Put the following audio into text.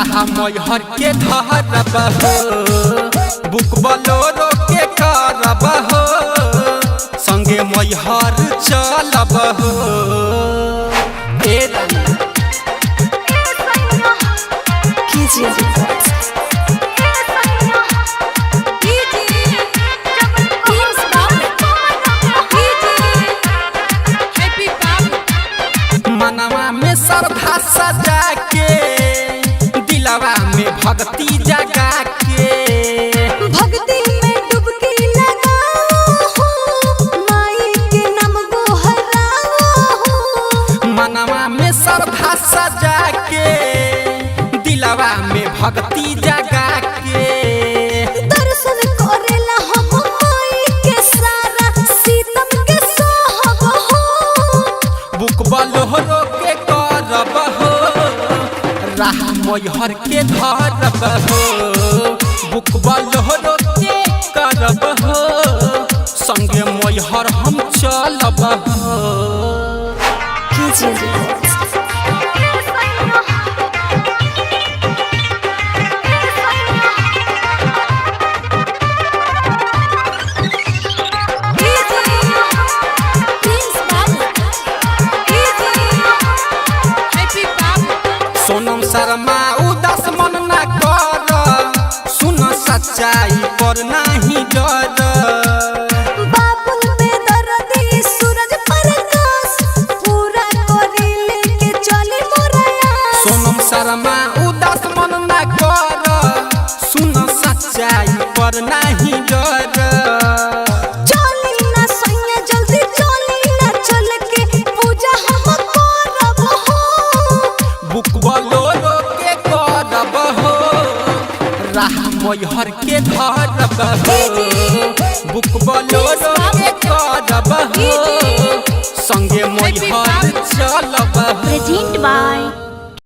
राहा मैहर के धरब हो बुक बोलेरो के करब हो संगे मैहर चलब हो मनवा में श्रद्धा सजा के दिलवा में भक्ति जगा के भक्ति में डुबकी लगाओ माई के नाम गोहराओ मनवा में श्रद्धा सजा के दिलवा में भक्ति जगा के दर्शन करेला हम माई के सारा सीतम के सहब हो बुक बोलेरो के करब हो राहा मैहर के धरब हो बुक बोलेरो के करब हो संगे मैहर हम चलब हो सोनम शर्मा उदास मन न कर सुन सच्चाई पर नहीं डर बाबुल बेदर्दी सूरज प्रकाश पूरा करी लेके चली मोरया सोनम शर्मा उदास मन न कर सुन सच्चाई पर नहीं डर चली ना सैया जल्दी चली ना चल के पूजा हम करब हो बुक बोलेरो के करब हो राहा मैहर के धरब हो बुक बोलेरो के करब हो संगे मैहर चलब हो Presented by